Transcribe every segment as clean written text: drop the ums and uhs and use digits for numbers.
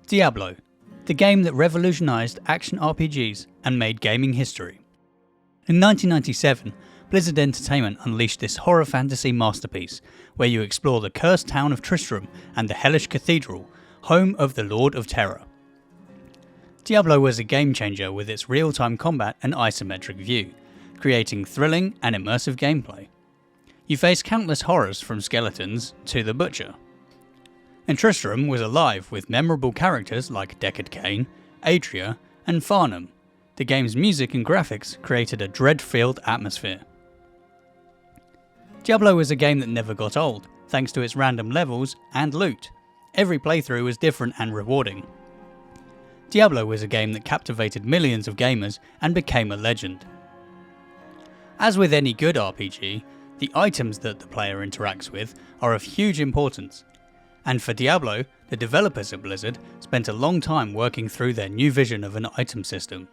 Diablo, the game that revolutionised action RPGs and made gaming history. In 1997, Blizzard Entertainment unleashed this horror fantasy masterpiece, where you explore the cursed town of Tristram and the hellish cathedral, home of the Lord of Terror. Diablo was a game changer with its real-time combat and isometric view, creating thrilling and immersive gameplay. You face countless horrors from skeletons to the Butcher. And Tristram was alive with memorable characters like Deckard Cain, Adria, and Farnham. The game's music and graphics created a dread-filled atmosphere. Diablo was a game that never got old, thanks to its random levels and loot. Every playthrough was different and rewarding. Diablo was a game that captivated millions of gamers and became a legend. As with any good RPG, the items that the player interacts with are of huge importance. And for Diablo, the developers at Blizzard spent a long time working through their new vision of an item system.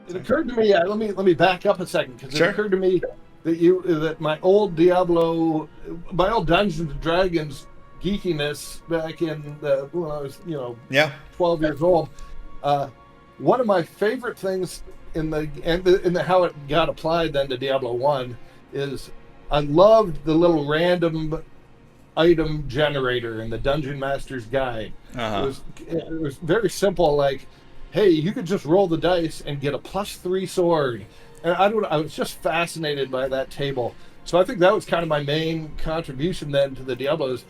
It occurred to me, let me back up a second, because it occurred to me that my old Diablo, my old Dungeons and Dragons geekiness back in when I was 12 years old. One of my favorite things in the how it got applied then to Diablo 1 is I loved the little random item generator in the Dungeon Master's Guide. It was very simple, like, hey, you could just roll the dice and get a +3 sword. And I was just fascinated by that table. So I think that was kind of my main contribution then to the Diablos.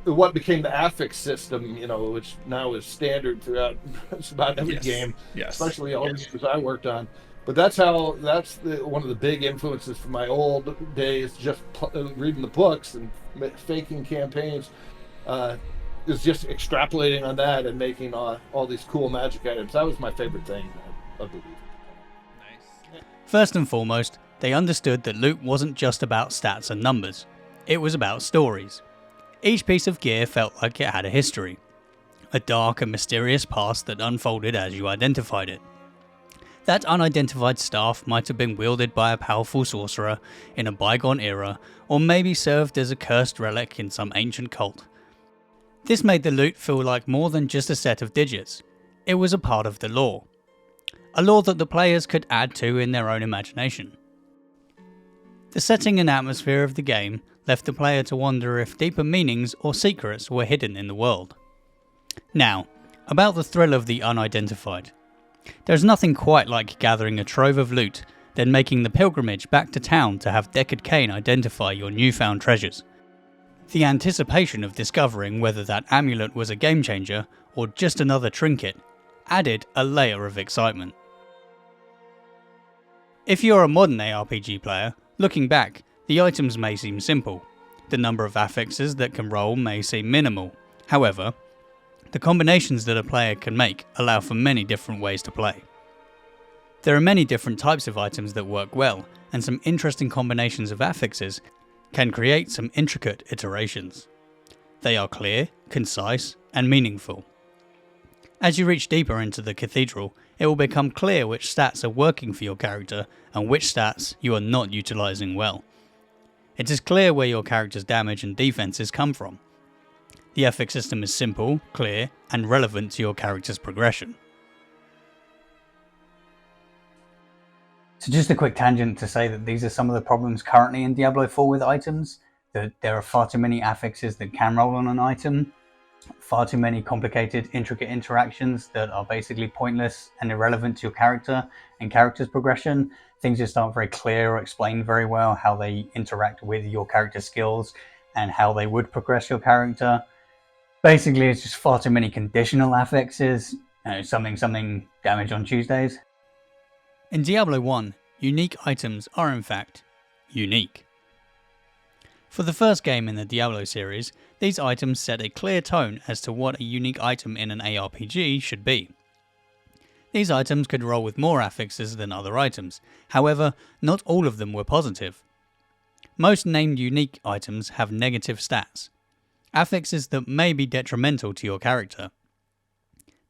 What became the affix system, which now is standard throughout just about every game, especially all the games I worked on. But that's one of the big influences from my old days, just reading the books and faking campaigns, is just extrapolating on that and making all these cool magic items. That was my favorite thing, I believe. Nice. First and foremost, they understood that loot wasn't just about stats and numbers. It was about stories. Each piece of gear felt like it had a history, a dark and mysterious past that unfolded as you identified it. That unidentified staff might have been wielded by a powerful sorcerer in a bygone era, or maybe served as a cursed relic in some ancient cult. This made the loot feel like more than just a set of digits. It was a part of the lore. A lore that the players could add to in their own imagination. The setting and atmosphere of the game left the player to wonder if deeper meanings or secrets were hidden in the world. Now, about the thrill of the unidentified. There's nothing quite like gathering a trove of loot, then making the pilgrimage back to town to have Deckard Cain identify your newfound treasures. The anticipation of discovering whether that amulet was a game changer or just another trinket added a layer of excitement. If you're a modern ARPG player, looking back, the items may seem simple. The number of affixes that can roll may seem minimal. However, the combinations that a player can make allow for many different ways to play. There are many different types of items that work well, and some interesting combinations of affixes can create some intricate iterations. They are clear, concise, and meaningful. As you reach deeper into the cathedral, it will become clear which stats are working for your character and which stats you are not utilising well. It is clear where your character's damage and defences come from. The affix system is simple, clear, and relevant to your character's progression. So just a quick tangent to say that these are some of the problems currently in Diablo 4 with items. That there are far too many affixes that can roll on an item, far too many complicated, intricate interactions that are basically pointless and irrelevant to your character and character's progression. Things just aren't very clear or explained very well, how they interact with your character skills and how they would progress your character. Basically, it's just far too many conditional affixes, something damage on Tuesdays. In Diablo 1, unique items are in fact unique. For the first game in the Diablo series, these items set a clear tone as to what a unique item in an ARPG should be. These items could roll with more affixes than other items, however, not all of them were positive. Most named unique items have negative stats, affixes that may be detrimental to your character.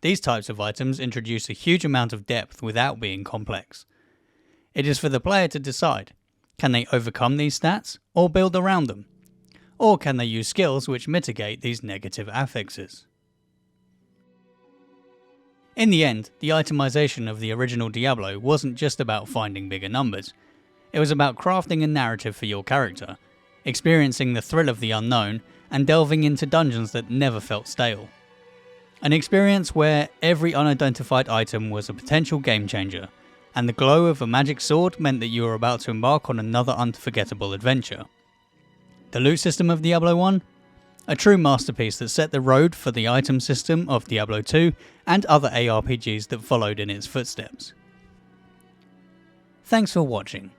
These types of items introduce a huge amount of depth without being complex. It is for the player to decide, can they overcome these stats or build around them? Or can they use skills which mitigate these negative affixes? In the end, the itemization of the original Diablo wasn't just about finding bigger numbers. It was about crafting a narrative for your character, experiencing the thrill of the unknown, and delving into dungeons that never felt stale. An experience where every unidentified item was a potential game changer, and the glow of a magic sword meant that you were about to embark on another unforgettable adventure. The loot system of Diablo 1? A true masterpiece that set the road for the item system of Diablo 2 and other ARPGs that followed in its footsteps. Thanks for watching.